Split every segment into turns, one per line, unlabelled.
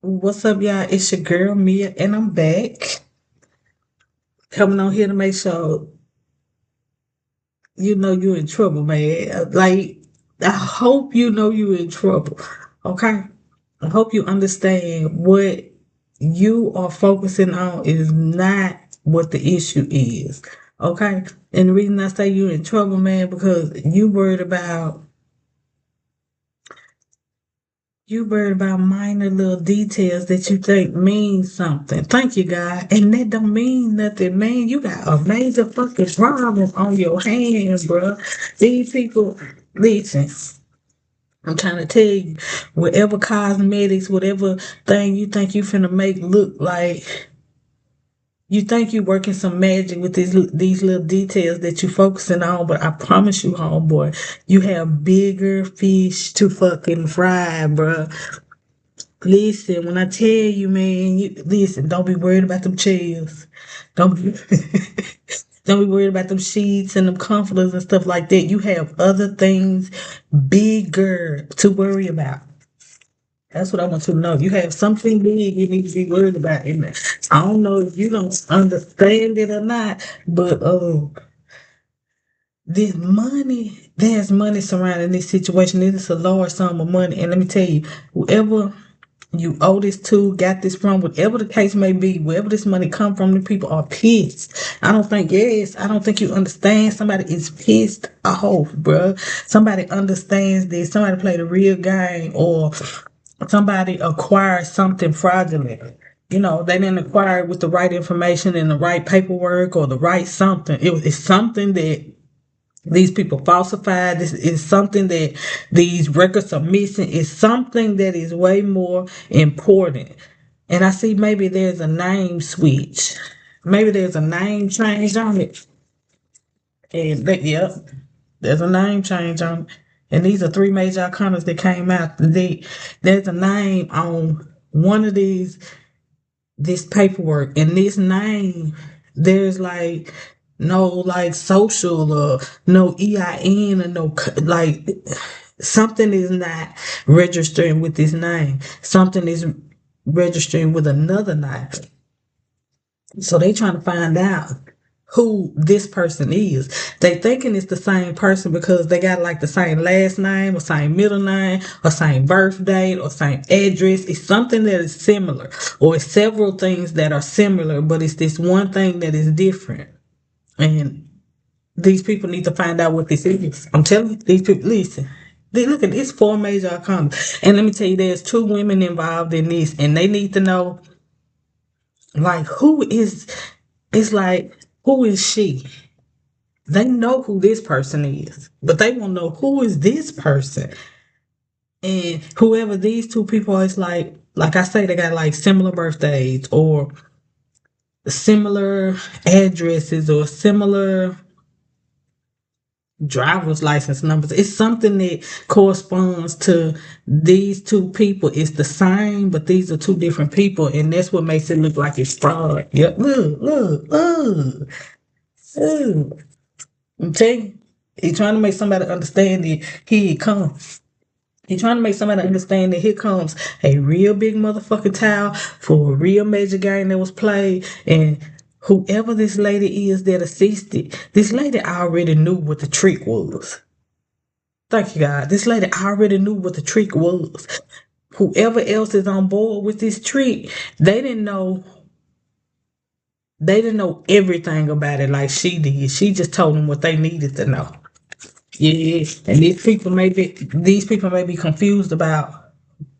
What's up, y'all? It's your girl Mia, and I'm back. Coming on here to make sure you know you're in trouble, man. Like, I hope you know you're in trouble. Okay? I hope you understand what you are focusing on is not what the issue is. Okay? And the reason I say you're in trouble, man, because you worried about minor little details that you think mean something. Thank you, God. And that don't mean nothing, man. You got a major fucking problem on your hands, bro. These people, listen, I'm trying to tell you, whatever cosmetics, whatever thing you think you finna make look like, you think you working some magic with these little details that you focusing on, but I promise you, homeboy, you have bigger fish to fucking fry, bro. Listen, when I tell you, man, listen, don't be worried about them chairs. Don't be, don't be worried about them sheets and them comforters and stuff like that. You have other things bigger to worry about. That's what I want you to know. You have something big you need to be worried about. And I don't know if you don't understand it or not, but there's money surrounding this situation. It is a large sum of money. And let me tell you, whoever you owe this to, got this from, whatever the case may be, wherever this money come from, the people are pissed. I don't think you understand. Somebody is pissed off, bruh. Somebody understands this. Somebody played a real game, or somebody acquired something fraudulent. They didn't acquire it with the right information and the right paperwork or the right something. It's something that these people falsified. This is something that these records are missing. It's something that is way more important. And I see maybe there's a name switch. Maybe there's a name change on it. Yep, there's a name change on it. And these are three major arcanas that came out. There's a name on one of this paperwork, and this name, there's like no like social or no EIN or no like something is not registering with this name. Something is registering with another name. So they trying to find out who this person is. They thinking it's the same person because they got like the same last name or same middle name or same birth date or same address. It's something that is similar, or it's several things that are similar, but it's this one thing that is different. And these people need to find out what this is. I'm telling you, these people, listen. Look at this four major accounts. And let me tell you, there's two women involved in this, and they need to know like who is she? They know who this person is, but they won't know who is this person. And whoever these two people are, it's like I say, they got like similar birthdays or similar addresses or similar driver's license numbers. It's something that corresponds to these two people. It's the same, but these are two different people, and that's what makes it look like it's fraud. Yep. Look. Ooh. I'm telling you, he's trying to make somebody understand that here it comes. He's trying to make somebody understand that here comes a real big motherfucking towel for a real major game that was played. And whoever this lady is that assisted, this lady already knew what the trick was. Thank you, God. This lady already knew what the trick was. Whoever else is on board with this trick, they didn't know. They didn't know everything about it like she did. She just told them what they needed to know. Yeah, and these people may be confused about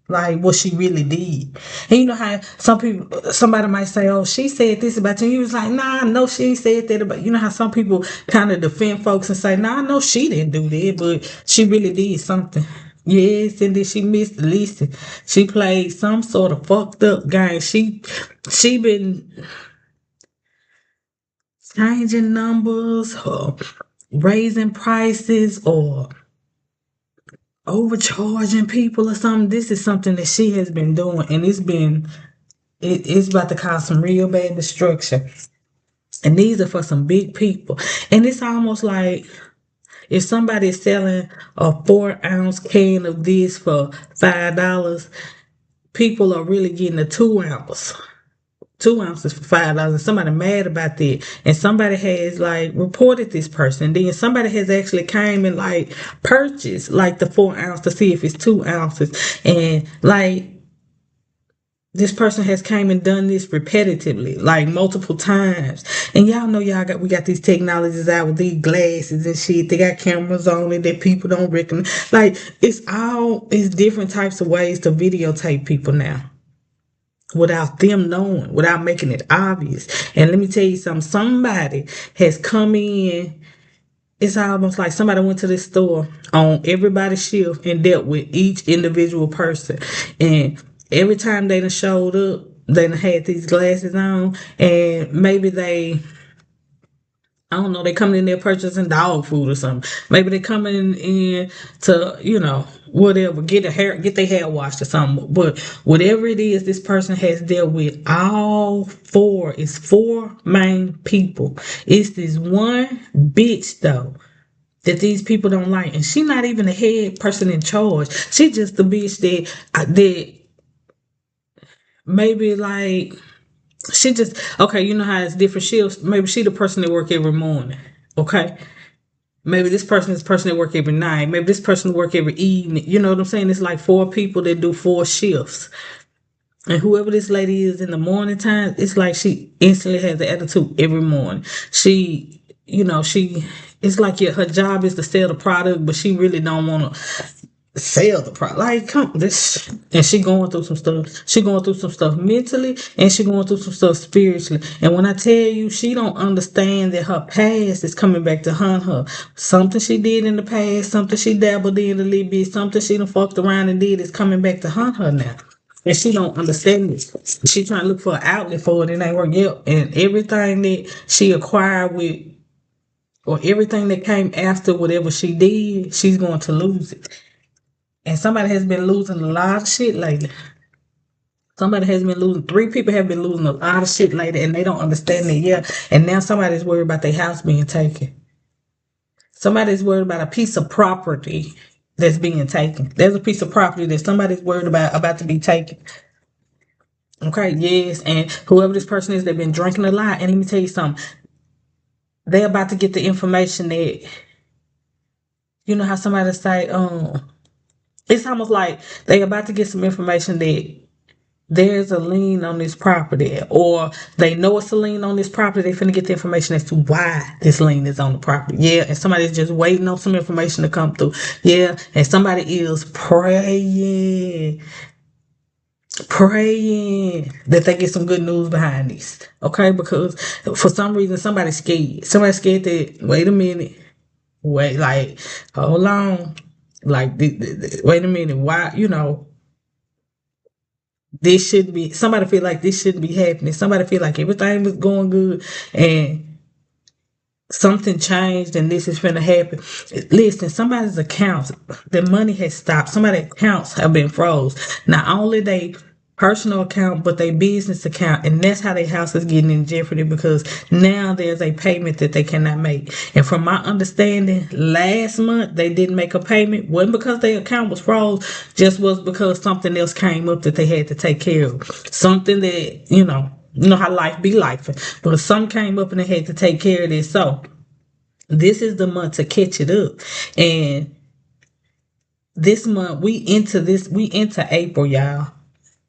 like what she really did. And you know how somebody might say, "Oh, she said this about you." He was like, "Nah, no, she ain't said that about." You know how some people kind of defend folks and say, "Nah, no, she didn't do that, but she really did something." Yes, and then she missed the list. She played some sort of fucked up game. She been changing numbers or raising prices or overcharging people or something. This is something that she has been doing, and it's about to cause some real bad destruction. And these are for some big people. And it's almost like if somebody is selling a 4-ounce can of this for $5, people are really getting a 2 ounce. 2 ounces for $5. Somebody mad about that, and somebody has like reported this person. Then somebody has actually came and like purchased like the 4 ounce to see if it's 2 ounces, and like this person has came and done this repetitively, like multiple times. And y'all know we got these technologies out with these glasses and shit. They got cameras on it that people don't recognize. Like it's different types of ways to videotape people now without them knowing, without making it obvious. And let me tell you something, somebody has come in. It's almost like somebody went to this store on everybody's shift and dealt with each individual person. And every time they done showed up, they done had these glasses on, and maybe I don't know, they coming in there purchasing dog food or something. Maybe they coming in to, whatever, get their hair washed or something. But whatever it is, this person has dealt with all four. It's four main people. It's this one bitch though that these people don't like, and she not even the head person in charge. She just the bitch that maybe like she just okay. You know how it's different shifts. Maybe she the person that work every morning. Okay. Maybe this person is the person that work every night. Maybe this person work every evening. You know what I'm saying? It's like four people that do four shifts. And whoever this lady is in the morning time, it's like she instantly has the attitude every morning. She it's like her job is to sell the product, but she really don't want to sell the product. Like, come this, and she going through some stuff. She going through some stuff mentally, and she going through some stuff spiritually. And when I tell you, she don't understand that her past is coming back to haunt her. Something she did in the past, something she dabbled in a little bit, something she done fucked around and did is coming back to haunt her now. And she don't understand this. She trying to look for an outlet for it, and it ain't work. Yep. And everything that she acquired with, or everything that came after whatever she did, she's going to lose it. And somebody has been losing a lot of shit lately. Somebody has been losing, three people have been losing a lot of shit lately, and they don't understand it yet. And now somebody's worried about their house being taken. Somebody's worried about a piece of property that's being taken. There's a piece of property that somebody's worried about to be taken. Okay, yes, and whoever this person is, they've been drinking a lot. And let me tell you something. They're about to get the information that, you know how somebody say, it's almost like they about to get some information that there's a lien on this property, or they know it's a lien on this property. They finna get the information as to why this lien is on the property. Yeah, and somebody's just waiting on some information to come through. Yeah, and somebody is praying that they get some good news behind this. Okay, because for some reason somebody's scared. Somebody's scared that wait a minute, like hold on, like wait a minute, why this shouldn't be, somebody feel like this shouldn't be happening. Somebody feel like everything was going good and something changed and this is gonna happen. Listen, somebody's accounts, the money has stopped. Somebody's accounts have been froze. Not only they personal account, but their business account, and that's how their house is getting in jeopardy, because now there's a payment that they cannot make. And from my understanding, last month they didn't make a payment. Wasn't because their account was froze, just was because something else came up that they had to take care of. Something that you know how life be life, but some came up and they had to take care of this. So this is the month to catch it up. And this month we into April, y'all.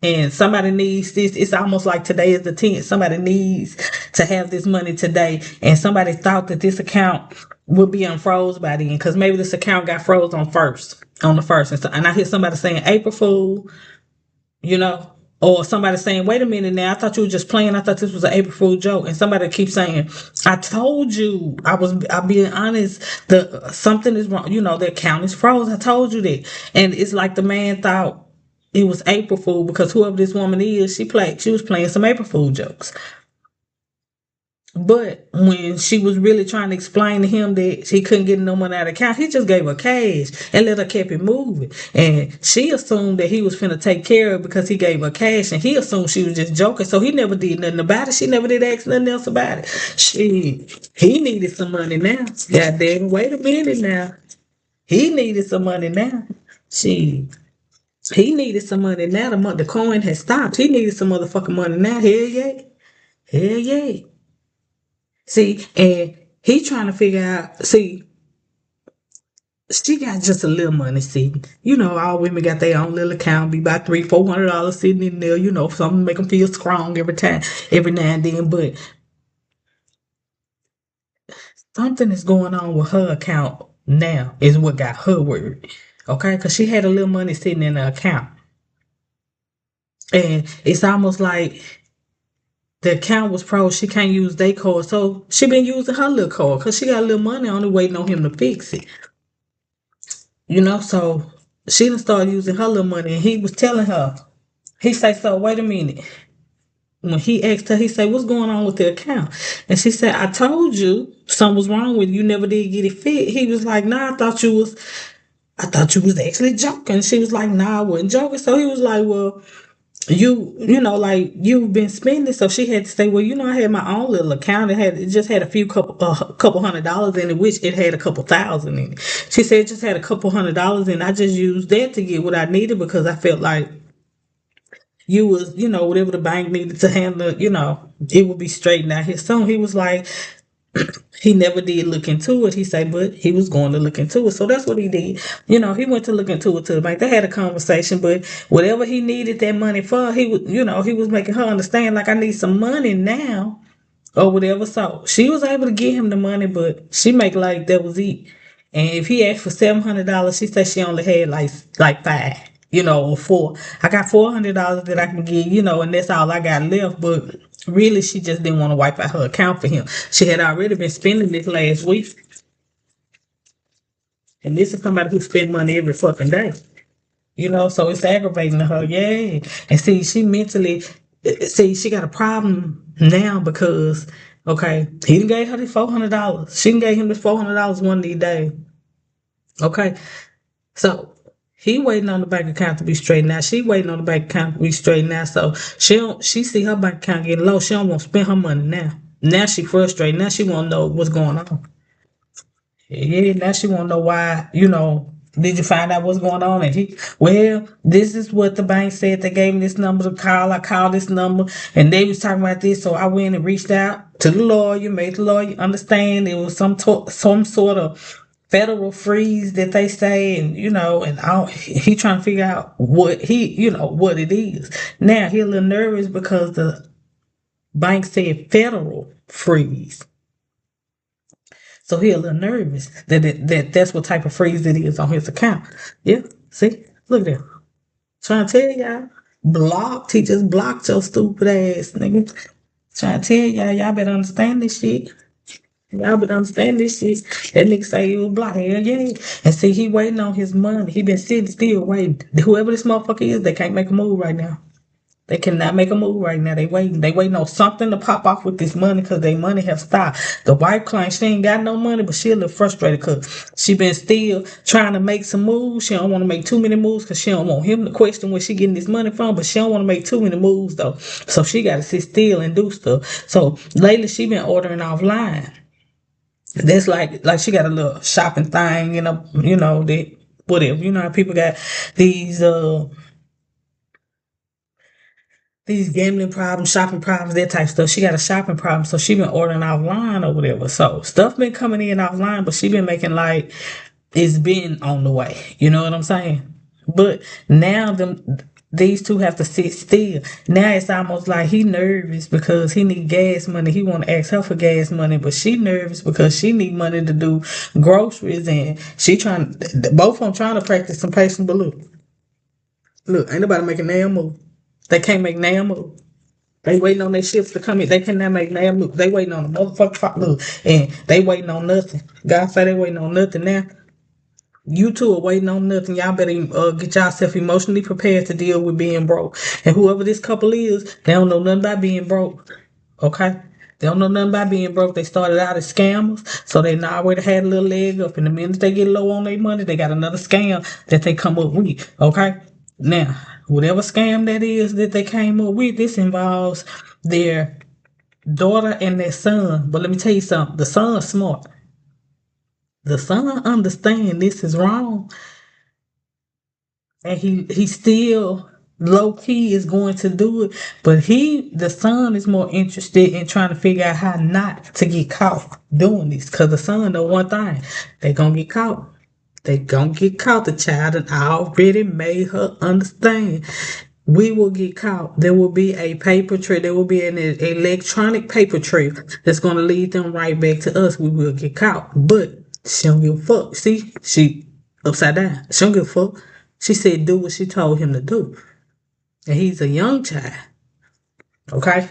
And somebody needs this. It's almost like today is the 10th. Somebody needs to have this money today. And somebody thought that this account would be unfroze by then, because maybe this account got froze on the first. And I hear somebody saying April Fool, or somebody saying, wait a minute now, I thought you were just playing. I thought this was an April Fool joke. And somebody keeps saying, I told you, I'm being honest, something is wrong. The account is froze. I told you that. And it's like the man thought it was April Fool, because whoever this woman is, she was playing some April Fool jokes. But when she was really trying to explain to him that she couldn't get no money out of the account, he just gave her cash and let her keep it moving. And she assumed that he was finna take care of it because he gave her cash, and he assumed she was just joking. So he never did nothing about it. She never did ask nothing else about it. He needed some money now. God damn, wait a minute now. He needed some money now. She. He needed some money now. The coin has stopped. He needed some motherfucking money now. Hell yeah. Hell yeah. See, and he trying to figure out, see, she got just a little money sitting. All women got their own little account, be about $300-$400 sitting in there, something to make them feel strong every time, every now and then. But something is going on with her account now, is what got her worried. Okay, because she had a little money sitting in the account. And it's almost like the account was froze. She can't use their card. So she been using her little card because she got a little money on it waiting on him to fix it. So she done started using her little money and he was telling her, he say, so wait a minute. When he asked her, he said, what's going on with the account? And she said, I told you something was wrong with it. You never did get it fit. He was like, nah, I thought you was actually joking. She was like, nah, I wasn't joking. So he was like, well, like you've been spending. So she had to say, well, I had my own little account. It just had a couple $100 in it, which it had a couple thousand in it. She said it just had a couple $100 in it. I just used that to get what I needed because I felt like you was, whatever the bank needed to handle, it would be straightened out here soon. He was like, he never did look into it. He said, but he was going to look into it. So that's what he did. He went to look into it to the bank. They had a conversation, but whatever he needed that money for, he was making her understand, like, I need some money now or whatever. So she was able to get him the money, but she make like that was it. And if he asked for $700, she said she only had like five, or four. I got $400 that I can give, and that's all I got left. But really, she just didn't want to wipe out her account for him. She had already been spending this last week, and this is somebody who spend money every fucking day. So it's aggravating to her, yeah. And see, she got a problem now because, okay, he done gave her the $400. She done gave him the $400 one of these days. Okay, so he waiting on the bank account to be straightened out. She waiting on the bank account to be straightened out. So she see her bank account getting low. She don't want to spend her money now. Now she frustrated. Now she want to know what's going on. Yeah, now she want to know why, did you find out what's going on? And well, this is what the bank said. They gave me this number to call. I called this number and they was talking about this. So I went and reached out to the lawyer, made the lawyer understand it was some sort of federal freeze that they say. And, and he trying to figure out what what it is. Now he a little nervous because the bank said federal freeze. So he a little nervous that's what type of freeze it is on his account. Yeah, see, look there. Trying to tell y'all, blocked. He just blocked your stupid ass, nigga. Trying to tell y'all better understand this shit. Y'all better understand this shit. That nigga say he was blocked. Hell yeah. And see, he waiting on his money. He been sitting still waiting. Whoever this motherfucker is, they can't make a move right now. They cannot make a move right now. They waiting. They waiting on something to pop off with this money because their money have stopped. The wife claims she ain't got no money, but she a little frustrated because she been still trying to make some moves. She don't want to make too many moves because she don't want him to question where she getting this money from, but she don't want to make too many moves though. So she got to sit still and do stuff. So lately she been ordering offline. That's like she got a little shopping thing, that whatever. You know how people got these these gambling problems, shopping problems, that type of stuff. She got a shopping problem, so she been ordering offline or whatever. So stuff been coming in offline, but she been making like it's been on the way. You know what I'm saying? But now these two have to sit still. Now it's almost like he nervous because he need gas money. He want to ask her for gas money, but she nervous because she need money to do groceries and she trying. Both of them trying to practice some patience. But look, ain't nobody making damn move. They can't make damn move. They waiting on their ships to come in. They cannot make damn move. They waiting on the motherfucking look, and they waiting on nothing. God say they waiting on nothing now. You two are waiting on nothing. Y'all better get yourself emotionally prepared to deal with being broke. And whoever this couple is, they don't know nothing about being broke. Okay? They don't know nothing about being broke. They started out as scammers, so they now already had a little leg up. And the minute they get low on their money, they got another scam that they come up with. Okay? Now, whatever scam that is that they came up with, this involves their daughter and their son. But let me tell you something. The son's smart. The son understand this is wrong. and he still low key is going to do it. But the son is more interested in trying to figure out how not to get caught doing this. Cause the son know one thing, they gonna get caught. They gonna get caught. The child and I already made her understand. We will get caught. There will be a paper trail. There will be an electronic paper trail that's gonna lead them right back to us. We will get caught. But she don't give a fuck. See, she upside down. She don't give a fuck. She said do what she told him to do. And he's a young child. Okay?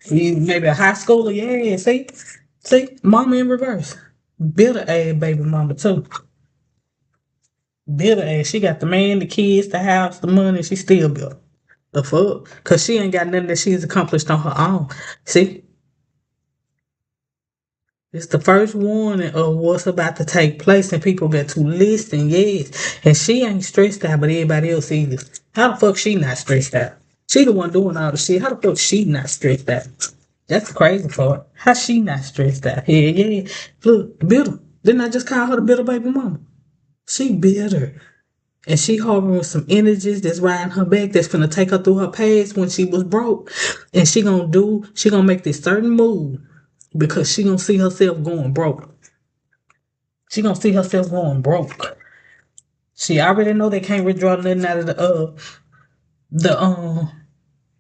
He maybe a high schooler. Yeah, see? See? Mama in reverse. Bitter ass baby mama too. Bitter ass. She got the man, the kids, the house, the money. She still bitter. The fuck? Cause she ain't got nothing that she's accomplished on her own. See? It's the first warning of what's about to take place, and people got to listen, yes. And she ain't stressed out, but everybody else is. How the fuck she not stressed out? She the one doing all the shit. How the fuck she not stressed out? That's the crazy part. How she not stressed out? Yeah, yeah. Look, bitter. Didn't I just call her the bitter baby mama? She bitter. And she harboring some energies that's riding her back that's gonna take her through her past when she was broke. And she gonna make this certain move because she gonna see herself going broke. She gonna see herself going broke. She already know they can't withdraw nothing out of the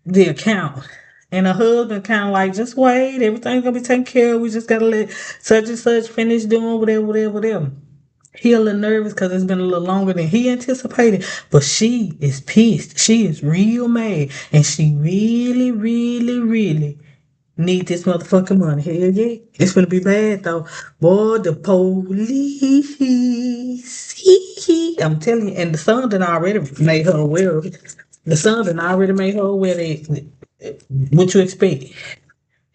the account. And her husband kind of like, just wait, everything's gonna be taken care of. We just gotta let such and such finish doing whatever, whatever, whatever. He a little nervous because it's been a little longer than he anticipated. But she is pissed. She is real mad. And she really, really, really need this motherfucking money. Hell yeah. It's gonna be bad though. Boy, the police. I'm telling you. And the son done already made her aware of it. The son done already made her aware that what you expect.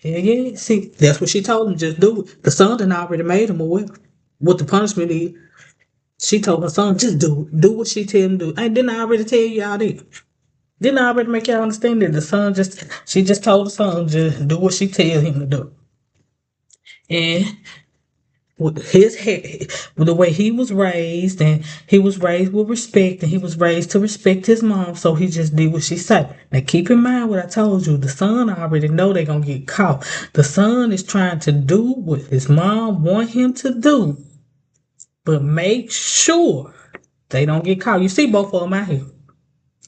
Hell yeah. See, that's what she told him. Just do it. The son done already made him aware what the punishment is. She told her son, just do it. Do what she tell him to do. Hey, didn't I already tell y'all that? Didn't I already make y'all understand that she just told the son, just do what she tell him to do. And with his head, with the way he was raised, and he was raised with respect, and he was raised to respect his mom, so he just did what she said. Now keep in mind what I told you. The son already know they gonna get caught. The son is trying to do what his mom want him to do, but make sure they don't get caught. You see both of them out here.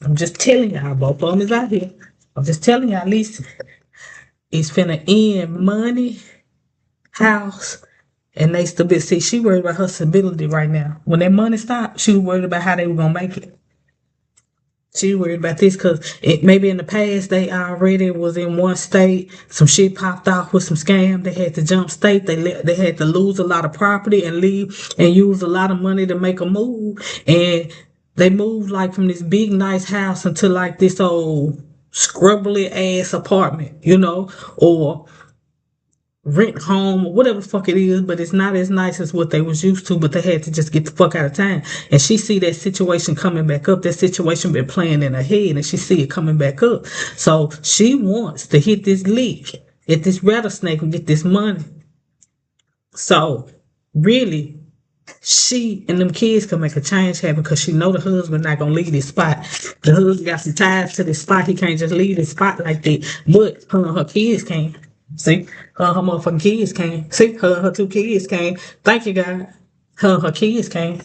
I'm just telling y'all, both of them is out here. I'm just telling y'all, listen, it's finna end money, house, and they stability. See, she worried about her stability right now. When that money stopped, she was worried about how they were gonna make it. She worried about this because it maybe in the past they already was in one state. Some shit popped off with some scam. They had to jump state. They had to lose a lot of property and leave and use a lot of money to make a move. And they moved like from this big nice house into like this old scrubbly ass apartment, or rent home or whatever the fuck it is, but it's not as nice as what they was used to, but they had to just get the fuck out of town. And she see that situation coming back up. That situation been playing in her head and she see it coming back up. So she wants to hit this lick, hit this rattlesnake and get this money. So really, she and them kids can make a change happen because she know the husband not gonna leave this spot. The husband got some ties to this spot. He can't just leave this spot like that. But her and her kids can. See, her motherfucking kids came. See, her two kids came. Thank you, God. Her kids came.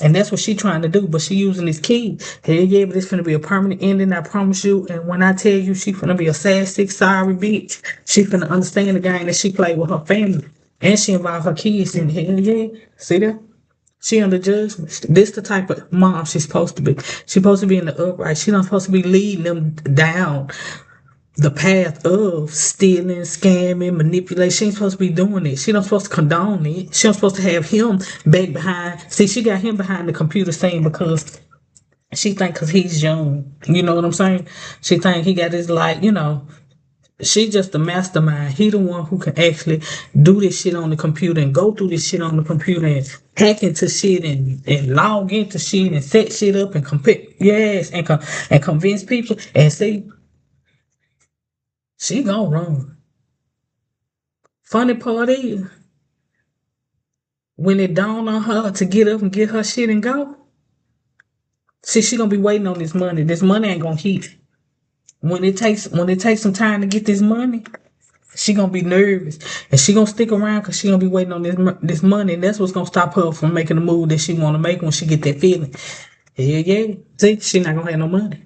And that's what she trying to do, but she using this key. Hell yeah, but it's gonna be a permanent ending, I promise you. And when I tell you she gonna be a sad, sick, sorry bitch, she gonna understand the game that she played with her family. And she involved her kids in it. Hell yeah. See that? She under judgment. This the type of mom she's supposed to be. She's supposed to be in the upright. She's not supposed to be leading them down the path of stealing, scamming, manipulation. She ain't supposed to be doing it. She not supposed to condone it. She not supposed to have him back behind. See, she got him behind the computer scene because she think because he's young. You know what I'm saying? She think he got his she just the mastermind. He the one who can actually do this shit on the computer and go through this shit on the computer and hack into shit and log into shit and set shit up and compare. Yes, and convince people. And see, she gonna run. Funny part is, when it dawned on her to get up and get her shit and go, See, she gonna be waiting on this money. This money ain't gonna hit. When it takes some time to get this money, she gonna be nervous and she gonna stick around because she gonna be waiting on this money, and that's what's gonna stop her from making the move that she want to make when she get that feeling. Yeah, yeah. See, she not gonna have no money.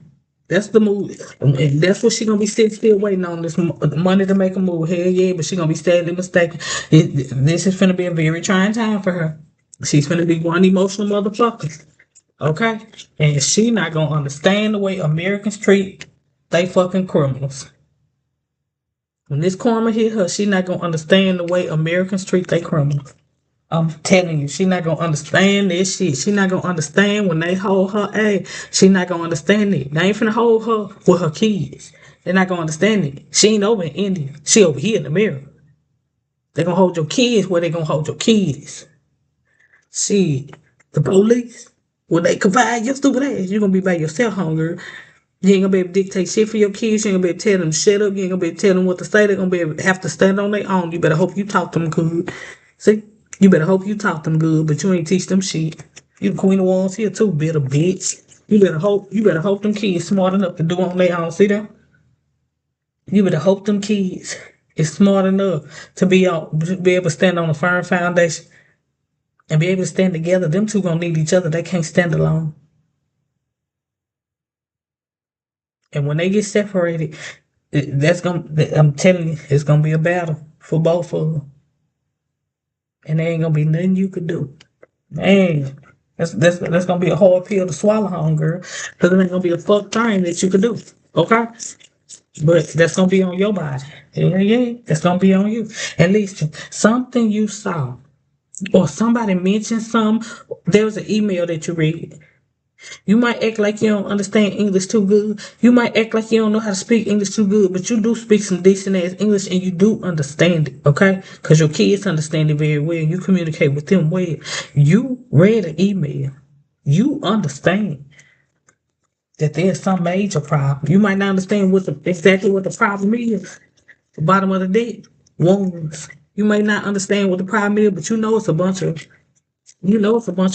That's the move, and that's what she gonna be sitting still waiting on this money to make a move. Hell yeah, but she gonna be sadly mistaken. This is gonna be a very trying time for her. She's gonna be one emotional motherfucker. Okay, and she not gonna understand the way Americans treat they fucking criminals. When this karma hit her, she not gonna understand the way Americans treat their criminals. I'm telling you, she not gonna understand this shit. She not gonna understand when they hold her. Hey, she not gonna understand it. They ain't finna hold her with her kids. They're not gonna understand it. She ain't over in India. She over here in America. They gonna hold your kids where they gonna hold your kids. See, the police, when they confide your stupid ass, you gonna be by yourself, hunger. You ain't gonna be able to dictate shit for your kids. You ain't gonna be able to tell them to shut up. You ain't gonna be able to tell them what to say. They're gonna be able to have to stand on their own. You better hope you talk them good. See? You better hope you talk them good, but you ain't teach them shit. You the queen of wands here too, bitter bitch. You better hope them kids smart enough to do on their own. See them? You better hope them kids is smart enough to be able to stand on a firm foundation and be able to stand together. Them two gonna need each other. They can't stand alone. And when they get separated, that's gonna. I'm telling you, it's gonna be a battle for both of them, and there ain't gonna be nothing you could do. Man, that's gonna be a hard pill to swallow, hunger, because it ain't gonna be a fuck thing that you could do. Okay, but that's gonna be on your body. Yeah, yeah, that's gonna be on you. At least something you saw or somebody mentioned some. There was an email that you read. You might act like you don't understand English too good. You might act like you don't know how to speak English too good, but you do speak some decent ass English and you do understand it, okay? Because your kids understand it very well. You communicate with them well. You read an email. You understand that there's some major problem. You might not understand exactly what the problem is. The bottom of the deck, wounds. You may not understand what the problem is, but you know it's a bunch of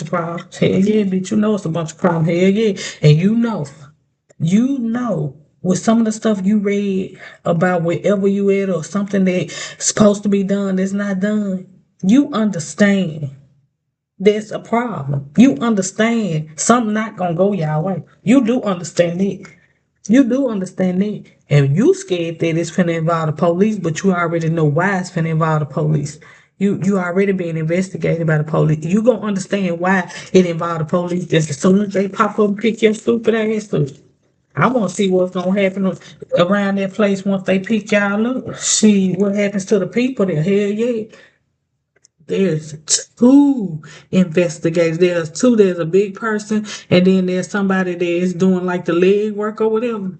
problems. Hell yeah, bitch. You know it's a bunch of problems. Hell yeah. And you know, with some of the stuff you read about wherever you at or something that's supposed to be done that's not done, you understand there's a problem. You understand something not gonna go your way. You do understand it. You do understand that. And you scared that it's finna involve the police, but you already know why it's finna involve the police. You already being investigated by the police. You gonna understand why it involved the police just as soon as they pop up and pick your stupid ass up. I wanna see what's gonna happen around that place once they pick y'all up. See what happens to the people there. Hell yeah. There's two investigators. There's two. There's a big person, and then there's somebody that is doing like the leg work or whatever.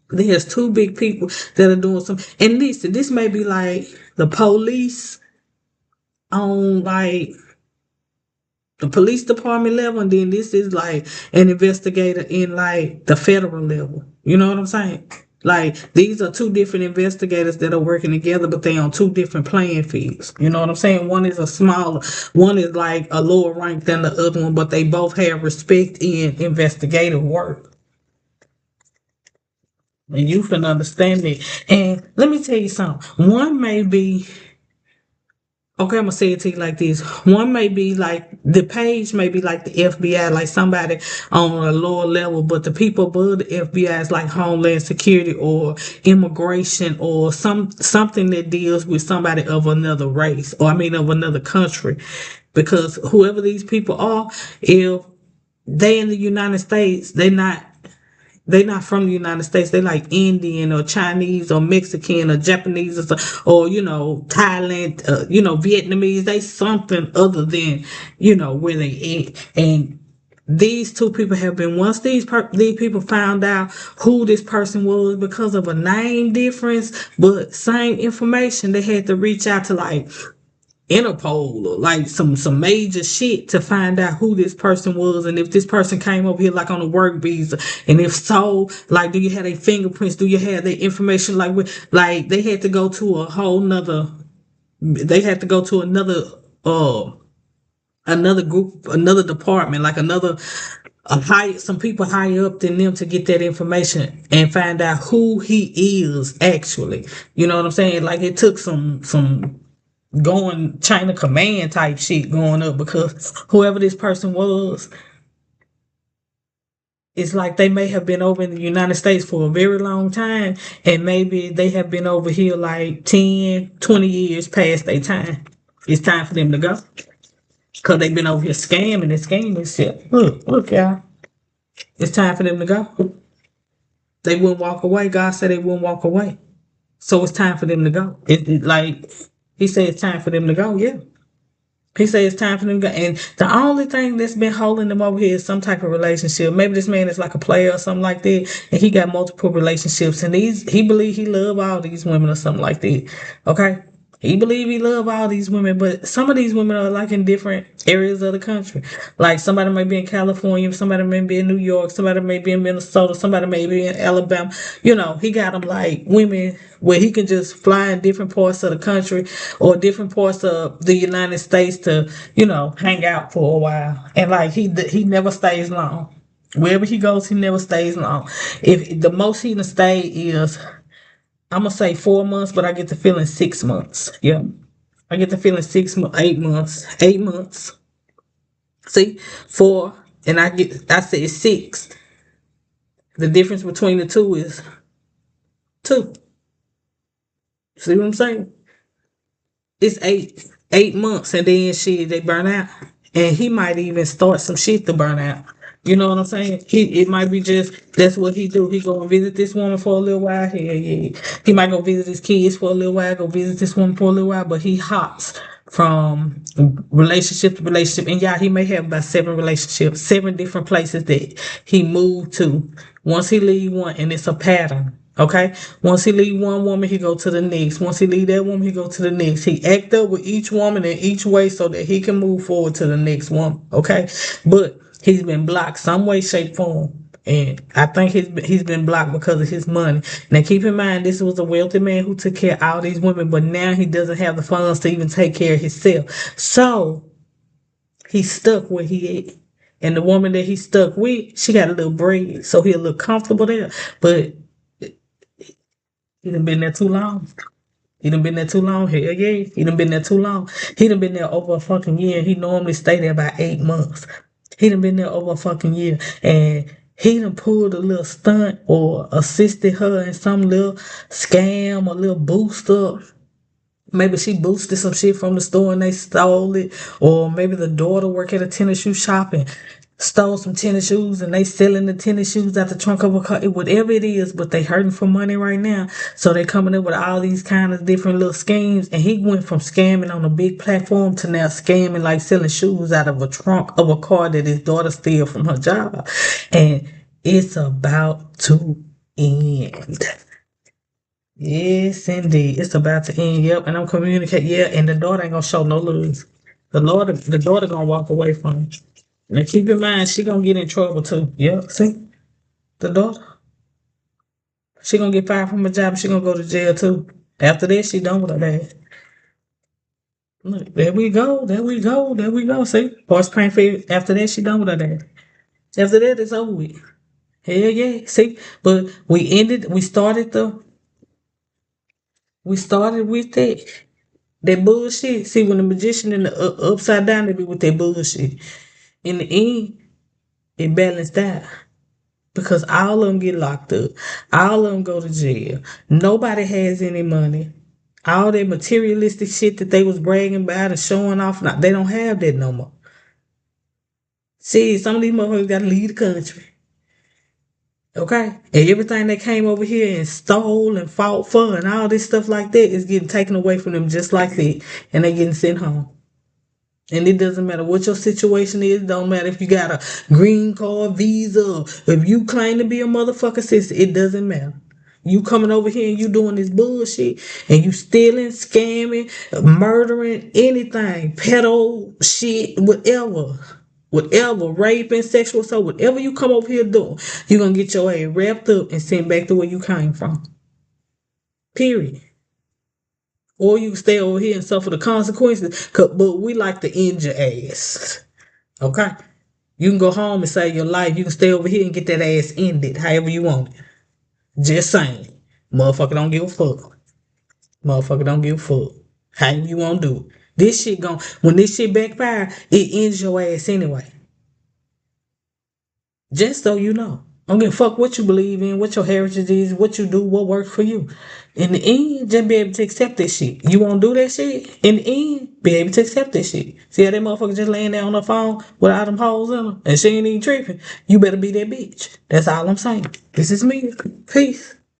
There's two big people that are doing some. And listen, this may be like the police on like the police department level, and then this is like an investigator in like the federal level. You know what I'm saying? Like these are two different investigators that are working together, but they on two different playing fields. You know what I'm saying? One is a smaller, one is like a lower rank than the other one, but they both have respect in investigative work. And you can understand it. And let me tell you something. One may be, okay, I'm gonna say it to you like this. One may be like the page may be like the FBI, like somebody on a lower level, but the people above the FBI is like Homeland Security or immigration or something that deals with somebody of another race, or I mean of another country. Because whoever these people are, if they in the United States, they not from the United States. They like Indian or Chinese or Mexican or Japanese or Thailand, Vietnamese. They something other than where they at. And these two people have been once these people found out who this person was because of a name difference, but same information. They had to reach out to like Interpol or like some major shit to find out who this person was and if this person came over here like on a work visa, and if so, like do you have their fingerprints, do you have their information, like they had to go to a whole nother they had to go to another group, another department, like another some people higher up than them to get that information and find out who he is actually. You know what I'm saying? Like it took some going China command type shit going up because whoever this person was, it's like they may have been over in the United States for a very long time and maybe they have been over here like 10, 20 years past their time. It's time for them to go. Cause they've been over here scamming and scamming shit. Look, y'all. It's time for them to go. They wouldn't walk away. God said they wouldn't walk away. So it's time for them to go. Like he said it's time for them to go, yeah. He said it's time for them to go. And the only thing that's been holding them over here is some type of relationship. Maybe this man is like a player or something like that. And he got multiple relationships. And he believe he love all these women or something like that. Okay? He believe he love all these women, but some of these women are like in different areas of the country. Like somebody may be in California, somebody may be in New York, somebody may be in Minnesota, somebody may be in Alabama. You know, he got them like women where he can just fly in different parts of the country or different parts of the United States to, hang out for a while. And like he never stays long. Wherever he goes, he never stays long. If the most he can stay is, I'm gonna say 4 months, but I get the feeling 6 months. Yeah, I get the feeling 6 months, 8 months, 8 months. See, four, and I said six. The difference between the two is two. See what I'm saying? It's 8 months, and then shit they burn out, and he might even start some shit to burn out. You know what I'm saying? It might be just that's what he do. He go and visit this woman for a little while. He might go visit his kids for a little while. Go visit this woman for a little while, but he hops from relationship to relationship. And yeah, he may have about 7 relationships, 7 different places that he moved to. Once he leave one, and it's a pattern. Okay. Once he leave one woman, he go to the next. Once he leave that woman, he go to the next. He act up with each woman in each way so that he can move forward to the next one. Okay. But he's been blocked some way, shape, form. And I think he's been blocked because of his money. Now keep in mind, this was a wealthy man who took care of all these women, but now he doesn't have the funds to even take care of himself. So he's stuck where he is. And the woman that he's stuck with, she got a little bread, so he'll look comfortable there. But he done been there too long. He done been there too long. Hell yeah. He done been there too long. He done been there over a fucking year. He normally stay there about 8 months. He done been there over a fucking year. And he done pulled a little stunt or assisted her in some little scam or little booster. Maybe she boosted some shit from the store and they stole it. Or maybe the daughter work at a tennis shoe shop and stole some tennis shoes and they selling the tennis shoes out the trunk of a car. Whatever it is, but they hurting for money right now. So they coming up with all these kind of different little schemes. And he went from scamming on a big platform to now scamming like selling shoes out of a trunk of a car that his daughter steal from her job. And it's about to end. Yes, indeed. It's about to end. Yep. And I'm communicating. Yeah. And the daughter ain't gonna show no lose. The daughter gonna walk away from him. Now keep in mind, she gonna get in trouble too. Yep. See, the daughter, she gonna get fired from her job. She gonna go to jail too. After that, she done with her dad. Look, there we go. There we go. There we go. See, horse paint for after that, she done with her dad. After that, it's over with. Hell yeah. See, but we started with that bullshit. See, when the magician in the upside down, they be with that bullshit. In the end, it balanced out because all of them get locked up. All of them go to jail. Nobody has any money. All that materialistic shit that they was bragging about and showing off, now, they don't have that no more. See, some of these motherfuckers got to leave the country. Okay? And everything they came over here and stole and fought for and all this stuff like that is getting taken away from them just like that. And they getting sent home. And it doesn't matter what your situation is. It don't matter if you got a green card, visa, if you claim to be a motherfucker sister. It doesn't matter. You coming over here and you doing this bullshit and you stealing, scamming, murdering, anything, pedo shit, whatever, raping, sexual assault, whatever you come over here doing, you're gonna get your ass wrapped up and sent back to where you came from. Period. Or you can stay over here and suffer the consequences. But we like to end your ass. Okay? You can go home and save your life. You can stay over here and get that ass ended however you want it. Just saying. Motherfucker don't give a fuck. Motherfucker don't give a fuck. However you want to do it. This shit when this shit backfire, it ends your ass anyway. Just so you know. I don't give a fuck what you believe in, what your heritage is, what you do, what works for you. In the end, just be able to accept this shit. You won't do that shit? In the end, be able to accept this shit. See how that motherfucker just laying there on the phone without them holes in her and she ain't even tripping? You better be that bitch. That's all I'm saying. This is me. Peace.